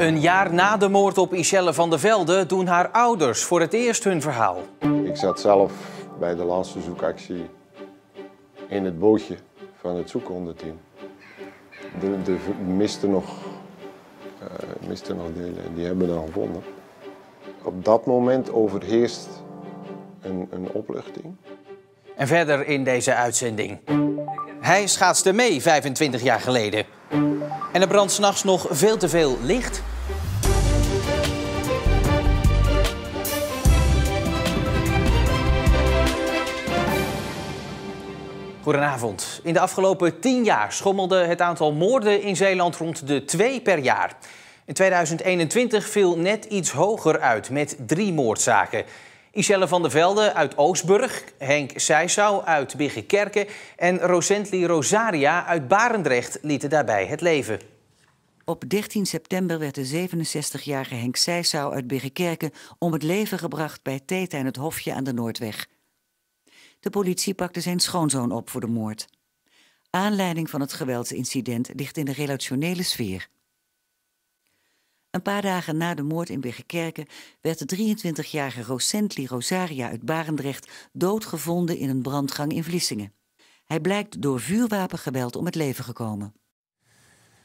Een jaar na de moord op Ishelle van der Velde doen haar ouders voor het eerst hun verhaal. Ik zat zelf bij de laatste zoekactie in het bootje van het zoekhondenteam. Er misten nog delen en die hebben we dan gevonden. Op dat moment overheerst een opluchting. En verder in deze uitzending. Hij schaatste mee 25 jaar geleden. En er brandt 's nachts nog veel te veel licht. Goedenavond. In de afgelopen 10 jaar schommelde het aantal moorden in Zeeland rond de 2 per jaar. In 2021 viel net iets hoger uit met 3 moordzaken. Ishelle van der Velde uit Oostburg, Henk Sijsau uit Biggenkerke en Rosentli Rosaria uit Barendrecht lieten daarbij het leven. Op 13 september werd de 67-jarige Henk Sijsau uit Biggenkerke om het leven gebracht bij Theta in het Hofje aan de Noordweg. De politie pakte zijn schoonzoon op voor de moord. Aanleiding van het geweldsincident ligt in de relationele sfeer. Een paar dagen na de moord in Biggenkerke werd de 23-jarige Rosentli Rosaria uit Barendrecht doodgevonden in een brandgang in Vlissingen. Hij blijkt door vuurwapengeweld om het leven gekomen.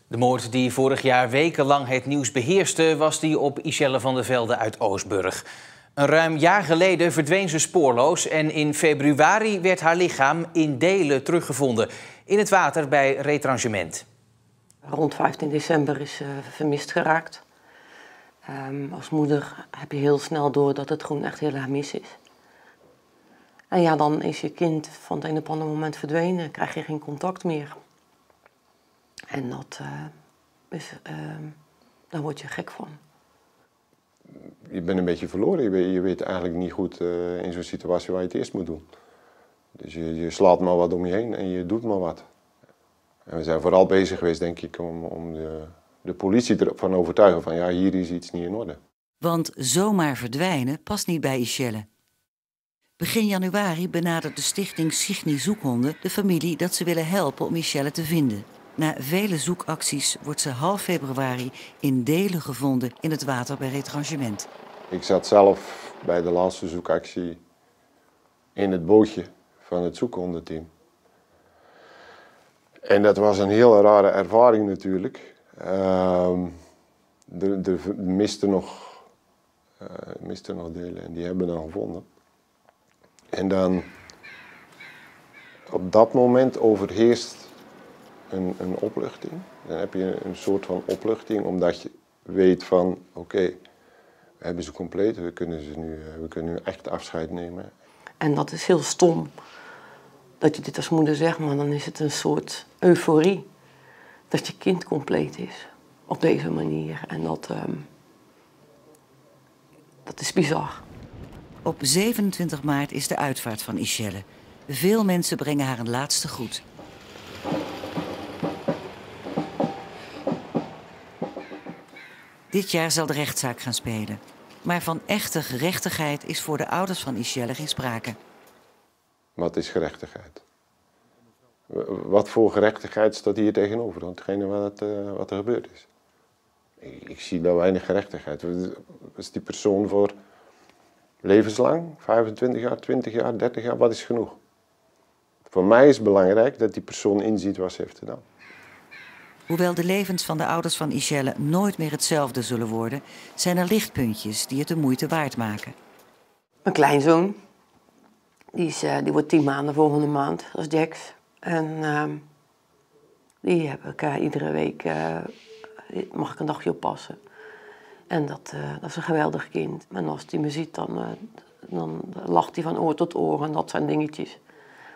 De moord die vorig jaar wekenlang het nieuws beheerste was die op Ishelle van der Velde uit Oostburg. Een ruim jaar geleden verdween ze spoorloos en in februari werd haar lichaam in delen teruggevonden in het water bij Retrangement. Rond 15 december is ze vermist geraakt. Als moeder heb je heel snel door dat het gewoon echt heel erg mis is. En ja, dan is je kind van het een op het andere moment verdwenen, krijg je geen contact meer. En daar word je gek van. Je bent een beetje verloren, je weet eigenlijk niet goed in zo'n situatie waar je het eerst moet doen. Dus je slaat maar wat om je heen en je doet maar wat. En we zijn vooral bezig geweest, denk ik, om de politie ervan overtuigen van ja, hier is iets niet in orde. Want zomaar verdwijnen past niet bij Ishelle. Begin januari benadert de stichting Signi Zoekhonden de familie dat ze willen helpen om Ishelle te vinden. Na vele zoekacties wordt ze half februari in delen gevonden in het water bij Retrangement. Ik zat zelf bij de laatste zoekactie in het bootje van het zoekhondenteam. En dat was een heel rare ervaring natuurlijk. Er misten nog delen en die hebben we dan gevonden. En dan op dat moment overheerst een opluchting. Dan heb je een soort van opluchting omdat je weet van oké, we hebben ze compleet, we kunnen nu echt afscheid nemen. En dat is heel stom dat je dit als moeder zegt, maar dan is het een soort euforie dat je kind compleet is op deze manier. En dat is bizar. Op 27 maart is de uitvaart van Ishelle. Veel mensen brengen haar een laatste groet. Dit jaar zal de rechtszaak gaan spelen. Maar van echte gerechtigheid is voor de ouders van Ishelle geen sprake. Wat is gerechtigheid? Wat voor gerechtigheid staat hier tegenover? Want hetgene wat er gebeurd is. Ik zie daar weinig gerechtigheid. Is die persoon voor levenslang? 25 jaar, 20 jaar, 30 jaar? Wat is genoeg? Voor mij is het belangrijk dat die persoon inziet wat ze heeft gedaan. Hoewel de levens van de ouders van Ishelle nooit meer hetzelfde zullen worden, zijn er lichtpuntjes die het de moeite waard maken. Mijn kleinzoon, die wordt 10 maanden volgende maand, dat is Jax. En die heb ik iedere week, mag ik een dagje oppassen. En dat is een geweldig kind. En als hij me ziet, dan lacht hij van oor tot oor. En dat zijn dingetjes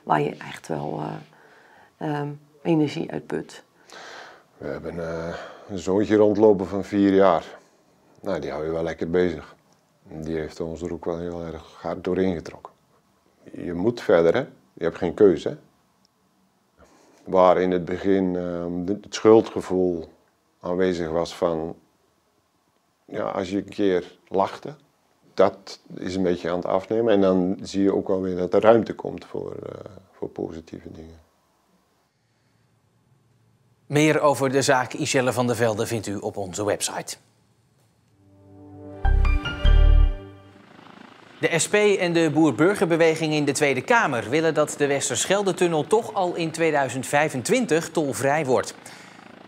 waar je echt wel energie uit put. We hebben een zoontje rondlopen van 4 jaar. Nou, die hou je wel lekker bezig. Die heeft ons er ook wel heel erg hard doorheen getrokken. Je moet verder, hè? Je hebt geen keuze. Hè? Waar in het begin het schuldgevoel aanwezig was van... Ja, als je een keer lachte, dat is een beetje aan het afnemen. En dan zie je ook wel weer dat er ruimte komt voor positieve dingen. Meer over de zaak Ishelle van der Velde vindt u op onze website. De SP en de Boer-Burgerbeweging in de Tweede Kamer willen dat de Westerschelde-tunnel toch al in 2025 tolvrij wordt.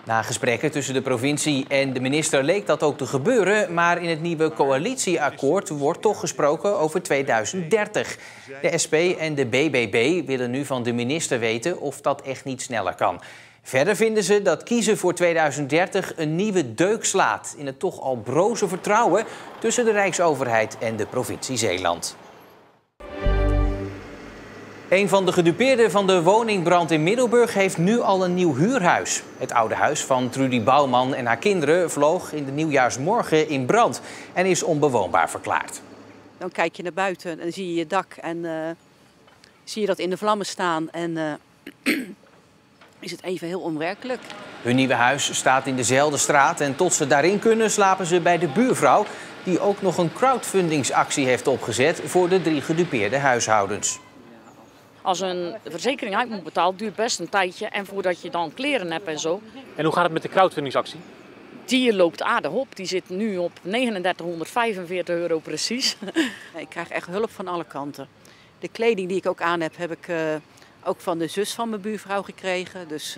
Na gesprekken tussen de provincie en de minister leek dat ook te gebeuren, maar in het nieuwe coalitieakkoord wordt toch gesproken over 2030. De SP en de BBB willen nu van de minister weten of dat echt niet sneller kan. Verder vinden ze dat kiezen voor 2030 een nieuwe deuk slaat in het toch al broze vertrouwen tussen de Rijksoverheid en de provincie Zeeland. Een van de gedupeerden van de woningbrand in Middelburg heeft nu al een nieuw huurhuis. Het oude huis van Trudy Bouwman en haar kinderen vloog in de nieuwjaarsmorgen in brand en is onbewoonbaar verklaard. Dan kijk je naar buiten en zie je je dak en zie je dat in de vlammen staan en is het even heel onwerkelijk. Hun nieuwe huis staat in dezelfde straat en tot ze daarin kunnen slapen ze bij de buurvrouw, die ook nog een crowdfundingsactie heeft opgezet voor de 3 gedupeerde huishoudens. Als een verzekering uit moet betalen, duurt best een tijdje. En voordat je dan kleren hebt en zo. En hoe gaat het met de crowdfundingsactie? Die loopt aardig op. Die zit nu op 3945 euro precies. Ik krijg echt hulp van alle kanten. De kleding die ik ook aan heb, heb ik ook van de zus van mijn buurvrouw gekregen. Dus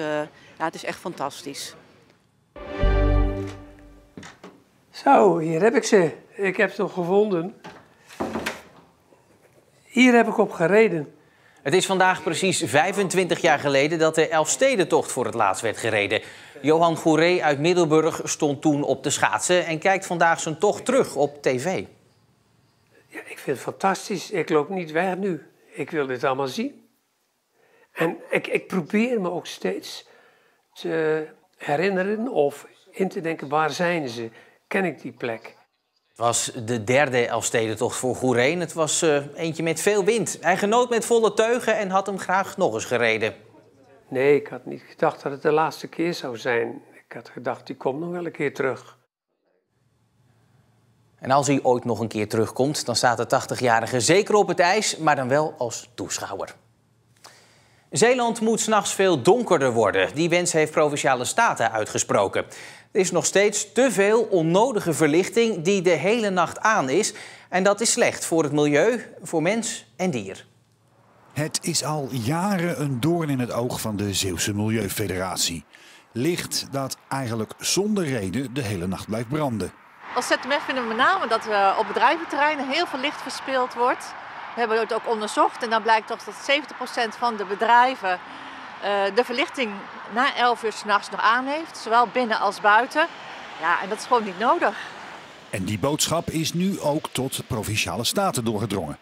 ja, het is echt fantastisch. Zo, hier heb ik ze. Ik heb ze nog gevonden. Hier heb ik op gereden. Het is vandaag precies 25 jaar geleden dat de Elfstedentocht voor het laatst werd gereden. Johan Goeree uit Middelburg stond toen op de schaatsen en kijkt vandaag zijn tocht terug op tv. Ja, ik vind het fantastisch. Ik loop niet weg nu. Ik wil dit allemaal zien. En ik probeer me ook steeds te herinneren of in te denken, waar zijn ze? Ken ik die plek? Het was de derde Elfstedentocht voor Goeree. Het was eentje met veel wind. Hij genoot met volle teugen en had hem graag nog eens gereden. Nee, ik had niet gedacht dat het de laatste keer zou zijn. Ik had gedacht, die komt nog wel een keer terug. En als hij ooit nog een keer terugkomt, dan staat de 80-jarige zeker op het ijs, maar dan wel als toeschouwer. Zeeland moet 's nachts veel donkerder worden. Die wens heeft Provinciale Staten uitgesproken. Er is nog steeds te veel onnodige verlichting die de hele nacht aan is. En dat is slecht voor het milieu, voor mens en dier. Het is al jaren een doorn in het oog van de Zeeuwse Milieufederatie. Licht dat eigenlijk zonder reden de hele nacht blijft branden. Als ZMF vinden we met name dat op bedrijventerreinen heel veel licht verspild wordt. We hebben het ook onderzocht en dan blijkt toch dat 70% van de bedrijven de verlichting na 11 uur 's nachts nog aan heeft. Zowel binnen als buiten. Ja, en dat is gewoon niet nodig. En die boodschap is nu ook tot Provinciale Staten doorgedrongen.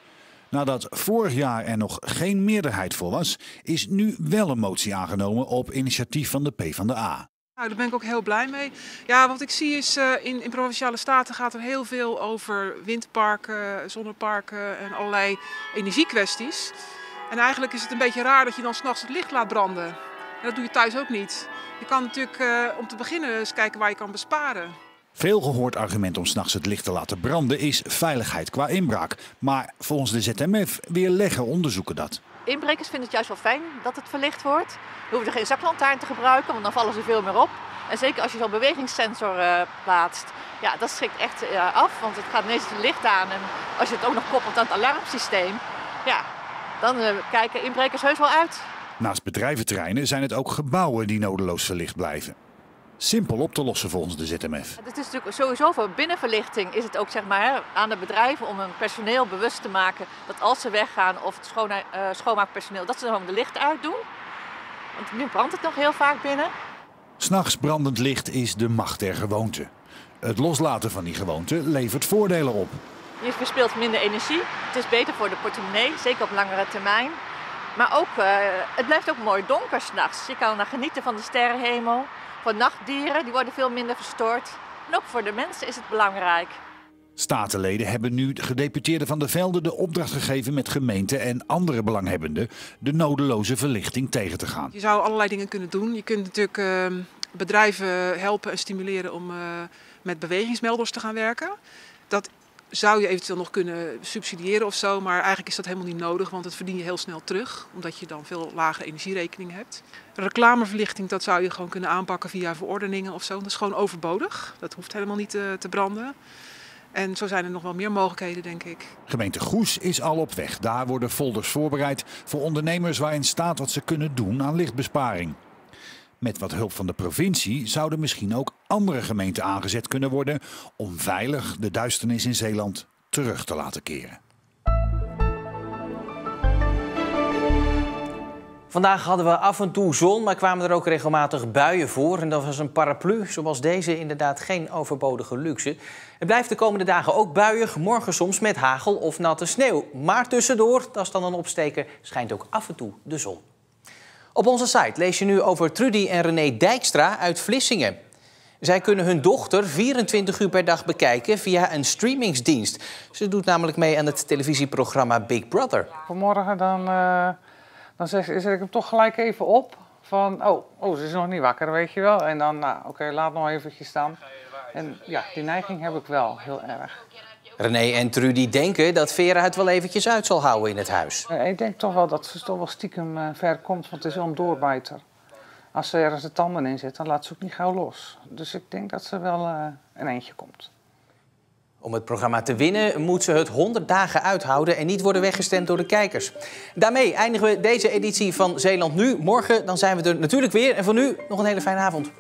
Nadat vorig jaar er nog geen meerderheid voor was, is nu wel een motie aangenomen op initiatief van de PvdA. Nou, daar ben ik ook heel blij mee. Ja, wat ik zie is, in Provinciale Staten gaat er heel veel over windparken, zonneparken en allerlei energiekwesties. En eigenlijk is het een beetje raar dat je dan 's nachts het licht laat branden. En dat doe je thuis ook niet. Je kan natuurlijk om te beginnen eens kijken waar je kan besparen. Veel gehoord argument om 's nachts het licht te laten branden is veiligheid qua inbraak. Maar volgens de ZMF weerleggen onderzoeken dat. Inbrekers vinden het juist wel fijn dat het verlicht wordt. We hoeven er geen zaklantaarn te gebruiken, want dan vallen ze veel meer op. En zeker als je zo'n bewegingssensor plaatst, ja, dat schrikt echt af, want het gaat ineens het licht aan. En als je het ook nog koppelt aan het alarmsysteem, ja, dan kijken inbrekers heus wel uit. Naast bedrijventerreinen zijn het ook gebouwen die nodeloos verlicht blijven. Simpel op te lossen volgens de ZMF. Het is natuurlijk sowieso voor binnenverlichting is het ook zeg maar, aan de bedrijven om hun personeel bewust te maken dat als ze weggaan of het schoonmaakpersoneel, dat ze dan de licht uitdoen. Want nu brandt het nog heel vaak binnen. 'S Nachts brandend licht is de macht der gewoonte. Het loslaten van die gewoonte levert voordelen op. Je verspilt minder energie. Het is beter voor de portemonnee, zeker op langere termijn. Maar ook, het blijft ook mooi donker 's nachts. Je kan genieten van de sterrenhemel. Voor nachtdieren, die worden veel minder verstoord. En ook voor de mensen is het belangrijk. Statenleden hebben nu de gedeputeerden van de velden de opdracht gegeven met gemeenten en andere belanghebbenden de nodeloze verlichting tegen te gaan. Je zou allerlei dingen kunnen doen. Je kunt natuurlijk bedrijven helpen en stimuleren om met bewegingsmelders te gaan werken. Dat zou je eventueel nog kunnen subsidiëren of zo, maar eigenlijk is dat helemaal niet nodig, want dat verdien je heel snel terug, omdat je dan veel lagere energierekening hebt. Reclameverlichting, dat zou je gewoon kunnen aanpakken via verordeningen of zo. Dat is gewoon overbodig. Dat hoeft helemaal niet te branden. En zo zijn er nog wel meer mogelijkheden, denk ik. Gemeente Goes is al op weg. Daar worden folders voorbereid voor ondernemers waarin staat wat ze kunnen doen aan lichtbesparing. Met wat hulp van de provincie zouden misschien ook andere gemeenten aangezet kunnen worden om veilig de duisternis in Zeeland terug te laten keren. Vandaag hadden we af en toe zon, maar kwamen er ook regelmatig buien voor. En dat was een paraplu, zoals deze, inderdaad geen overbodige luxe. Het blijft de komende dagen ook buiig, morgen soms met hagel of natte sneeuw. Maar tussendoor, dat is dan een opsteker, schijnt ook af en toe de zon. Op onze site lees je nu over Trudy en René Dijkstra uit Vlissingen. Zij kunnen hun dochter 24 uur per dag bekijken via een streamingsdienst. Ze doet namelijk mee aan het televisieprogramma Big Brother. Vanmorgen dan zet ik hem toch gelijk even op. Van, oh, ze is nog niet wakker, weet je wel. En dan, nou, oké, laat nog eventjes staan. En ja, die neiging heb ik wel, heel erg. René en Trudy denken dat Vera het wel eventjes uit zal houden in het huis. Ik denk toch wel dat ze toch wel stiekem ver komt, want het is wel een doorbijter. Als ze ergens de tanden in zet, dan laat ze ook niet gauw los. Dus ik denk dat ze wel een eindje komt. Om het programma te winnen moet ze het 100 dagen uithouden en niet worden weggestemd door de kijkers. Daarmee eindigen we deze editie van Zeeland Nu. Morgen dan zijn we er natuurlijk weer. En voor nu nog een hele fijne avond.